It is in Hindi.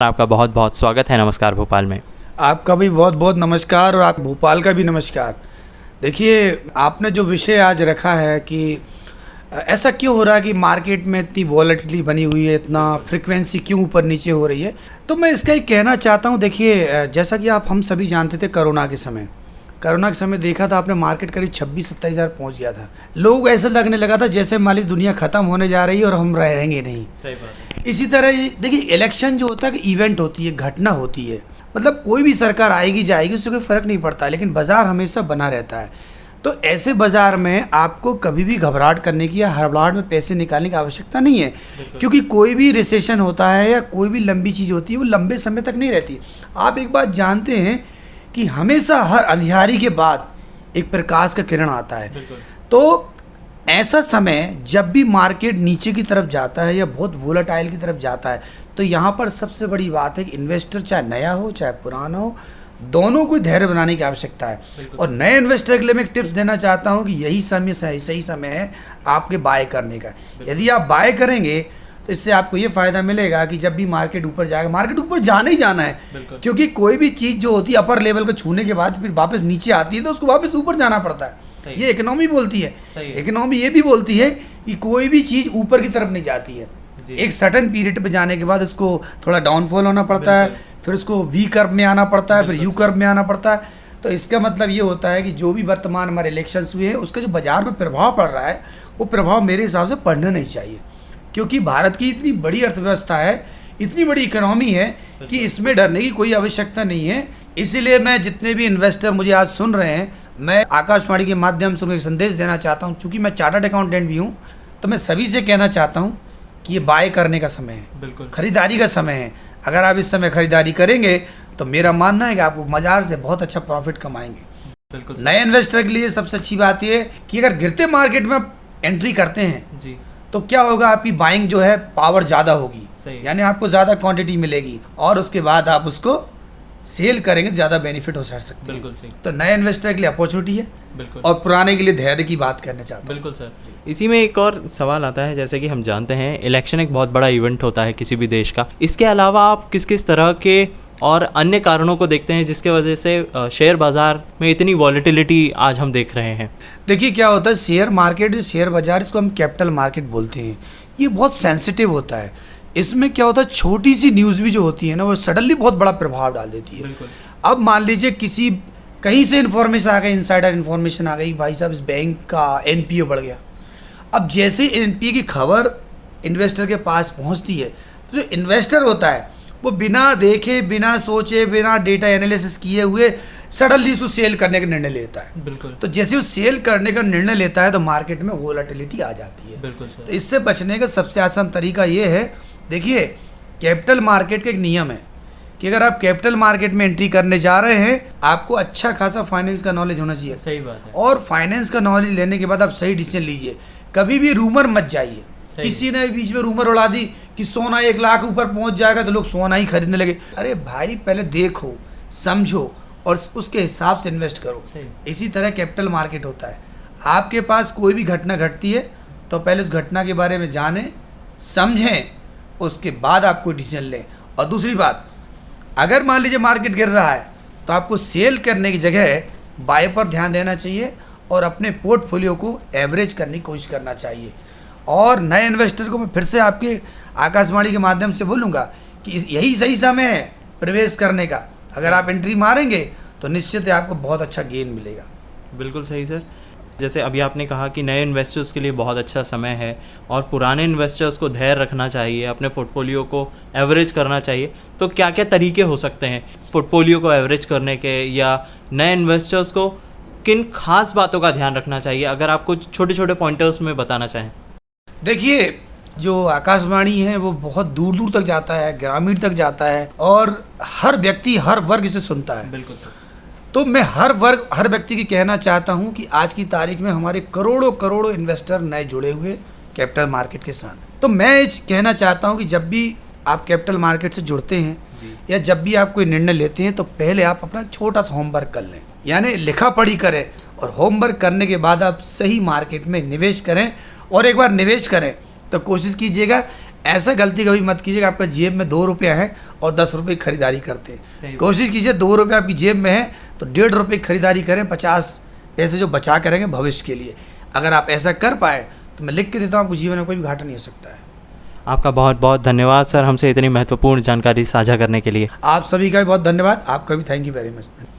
आपका बहुत बहुत स्वागत है। नमस्कार भोपाल में। आपका भी बहुत बहुत नमस्कार और आप भोपाल का भी नमस्कार। देखिए, आपने जो विषय आज रखा है कि ऐसा क्यों हो रहा है कि मार्केट में इतनी वॉलेटिलिटी बनी हुई है, इतना फ्रीक्वेंसी क्यों ऊपर नीचे हो रही है, तो मैं इसका ही कहना चाहता हूँ। देखिए, जैसा कि हम सभी जानते थे, कोरोना के समय देखा था आपने, मार्केट करीब 26-27 हज़ार पहुँच गया था। लोग ऐसा लगने लगा था जैसे मान ली दुनिया ख़त्म होने जा रही है और हम रहेंगे नहीं। सही बात है। इसी तरह देखिए, इलेक्शन जो होता है कि इवेंट होती है, घटना होती है, मतलब कोई भी सरकार आएगी जाएगी उससे कोई फ़र्क नहीं पड़ता, लेकिन बाज़ार हमेशा बना रहता है। तो ऐसे बाज़ार में आपको कभी भी घबराहट करने की या हड़बड़ाहट में पैसे निकालने की आवश्यकता नहीं है, क्योंकि कोई भी रिसेशन होता है या कोई भी लंबी चीज़ होती है वो लंबे समय तक नहीं रहती। आप एक बात जानते हैं कि हमेशा हर अंधियारी के बाद एक प्रकाश का किरण आता है। तो ऐसा समय जब भी मार्केट नीचे की तरफ जाता है या बहुत वोलेटाइल की तरफ जाता है, तो यहाँ पर सबसे बड़ी बात है कि इन्वेस्टर चाहे नया हो चाहे पुराना हो, दोनों को धैर्य बनाने की आवश्यकता है। और नए इन्वेस्टर के लिए मैं एक टिप्स देना चाहता हूँ कि यही समय सही समय है आपके बाय करने का। यदि आप बाय करेंगे तो इससे आपको ये फ़ायदा मिलेगा कि जब भी मार्केट ऊपर जाएगा, मार्केट ऊपर जाना ही जाना है, क्योंकि कोई भी चीज़ जो होती है अपर लेवल को छूने के बाद फिर वापस नीचे आती है तो उसको वापस ऊपर जाना पड़ता है। ये इकोनॉमी बोलती है। इकोनॉमी ये भी बोलती है कि कोई भी चीज़ ऊपर की तरफ नहीं जाती है, एक सर्टेन पीरियड पे जाने के बाद उसको थोड़ा डाउनफॉल होना पड़ता है, फिर उसको वी कर्व में आना पड़ता है, फिर यू कर्व में आना पड़ता है। तो इसका मतलब ये होता है कि जो भी वर्तमान हमारे इलेक्शंस हुए हैं उसका जो बाजार में प्रभाव पड़ रहा है वो प्रभाव मेरे हिसाब से पड़ना नहीं चाहिए, क्योंकि भारत की इतनी बड़ी अर्थव्यवस्था है, इतनी बड़ी इकोनॉमी है कि इसमें डरने की कोई आवश्यकता नहीं है। इसीलिए मैं जितने भी इन्वेस्टर मुझे आज सुन रहे हैं, मैं आकाशवाणी के माध्यम से उन्हें संदेश देना चाहता हूं, चूँकि मैं चार्टर्ड अकाउंटेंट भी हूं, तो मैं सभी से कहना चाहता हूं कि ये बाय करने का समय है, बिल्कुल खरीदारी का समय है। अगर आप इस समय खरीदारी करेंगे तो मेरा मानना है कि आप बाजार से बहुत अच्छा प्रॉफिट कमाएंगे। बिल्कुल नए इन्वेस्टर के लिए सबसे अच्छी बात यह है कि अगर गिरते मार्केट में आप एंट्री करते हैं जी, तो क्या होगा, आपकी बाइंग जो है पावर ज़्यादा होगी, यानी आपको ज़्यादा क्वांटिटी मिलेगी और उसके बाद आप उसको सेल करेंगे, ज़्यादा बेनिफिट हो सकते हैं। बिल्कुल सही। तो नए इन्वेस्टर के लिए अपॉर्चुनिटी है, बिल्कुल, और पुराने के लिए धैर्य की बात करना चाहते हैं। बिल्कुल सर। इसी में एक और सवाल आता है, जैसे कि हम जानते हैं इलेक्शन एक बहुत बड़ा इवेंट होता है किसी भी देश का। इसके अलावा आप किस किस तरह के और अन्य कारणों को देखते हैं जिसके वजह से शेयर बाज़ार में इतनी वॉलेटिलिटी आज हम देख रहे हैं? देखिए, क्या होता है, शेयर मार्केट, शेयर बाज़ार, इसको हम कैपिटल मार्केट बोलते हैं, ये बहुत सेंसिटिव होता है। इसमें क्या होता है, छोटी सी न्यूज़ भी जो होती है ना, वो सडनली बहुत बड़ा प्रभाव डाल देती है। अब मान लीजिए कहीं से इन्फॉर्मेशन आ गई, इनसाइडर इन्फॉर्मेशन आ गई, भाई साहब इस बैंक का एनपीए बढ़ गया। अब जैसे एनपीए की खबर इन्वेस्टर के पास पहुंचती है, तो जो इन्वेस्टर होता है वो बिना देखे, बिना सोचे, बिना डेटा एनालिसिस किए हुए सडनली उसको सेल करने का निर्णय लेता है। बिल्कुल। तो जैसे वो सेल करने का निर्णय लेता है तो मार्केट में वोलेटिलिटी आ जाती है। बिल्कुल। तो इससे बचने का सबसे आसान तरीका ये है, देखिए, कैपिटल मार्केट का एक नियम है कि अगर आप कैपिटल मार्केट में एंट्री करने जा रहे हैं, आपको अच्छा खासा फाइनेंस का नॉलेज होना चाहिए। सही बात है। और फाइनेंस का नॉलेज लेने के बाद आप सही डिसीजन लीजिए। कभी भी रूमर मत जाइए। किसी ने बीच में रूमर उड़ा दी कि सोना 1 लाख ऊपर पहुंच जाएगा तो लोग सोना ही खरीदने लगे। अरे भाई, पहले देखो, समझो और उसके हिसाब से इन्वेस्ट करो। इसी तरह कैपिटल मार्केट होता है। आपके पास कोई भी घटना घटती है तो पहले उस घटना के बारे में जानें, समझें, उसके बाद आप कोई डिसीजन लें। और दूसरी बात, अगर मान लीजिए मार्केट गिर रहा है तो आपको सेल करने की जगह बाय पर ध्यान देना चाहिए और अपने पोर्टफोलियो को एवरेज करने की कोशिश करना चाहिए। और नए इन्वेस्टर को मैं फिर से आपके आकाशवाणी के माध्यम से बोलूँगा कि यही सही समय है प्रवेश करने का। अगर आप एंट्री मारेंगे तो निश्चित ही आपको बहुत अच्छा गेन मिलेगा। बिल्कुल सही सर। जैसे अभी आपने कहा कि नए इन्वेस्टर्स के लिए बहुत अच्छा समय है और पुराने इन्वेस्टर्स को धैर्य रखना चाहिए, अपने पोर्टफोलियो को एवरेज करना चाहिए, तो क्या क्या तरीके हो सकते हैं पोर्टफोलियो को एवरेज करने के, या नए इन्वेस्टर्स को किन खास बातों का ध्यान रखना चाहिए, अगर आप कुछ छोटे छोटे पॉइंटर्स में बताना चाहें? देखिए, जो आकाशवाणी है वो बहुत दूर दूर तक जाता है, ग्रामीण तक जाता है और हर व्यक्ति, हर वर्ग इसे सुनता है। बिल्कुल सर। तो मैं हर वर्ग, हर व्यक्ति की कहना चाहता हूं कि आज की तारीख में हमारे करोड़ों करोड़ों इन्वेस्टर नए जुड़े हुए कैपिटल मार्केट के साथ। तो मैं कहना चाहता हूं कि जब भी आप कैपिटल मार्केट से जुड़ते हैं या जब भी आप कोई निर्णय लेते हैं तो पहले आप अपना छोटा सा होमवर्क कर लें, यानी लिखा पढ़ी करें, और होमवर्क करने के बाद आप सही मार्केट में निवेश करें। और एक बार निवेश करें तो कोशिश कीजिएगा ऐसा गलती कभी मत कीजिएगा आपका जेब में 2 रुपया है और 10 रुपये की खरीदारी करते सही हैं। बात। कोशिश कीजिए 2 रुपये आपकी जेब में है तो 1.5 रुपये की खरीदारी करें, 50 पैसे जो बचा करेंगे भविष्य के लिए। अगर आप ऐसा कर पाए तो मैं लिख के देता हूँ आपको जीवन में कोई भी घाटा नहीं हो सकता है। आपका बहुत बहुत धन्यवाद सर, हमसे इतनी महत्वपूर्ण जानकारी साझा करने के लिए। आप सभी का भी बहुत धन्यवाद, आपका भी थैंक यू वेरी मच।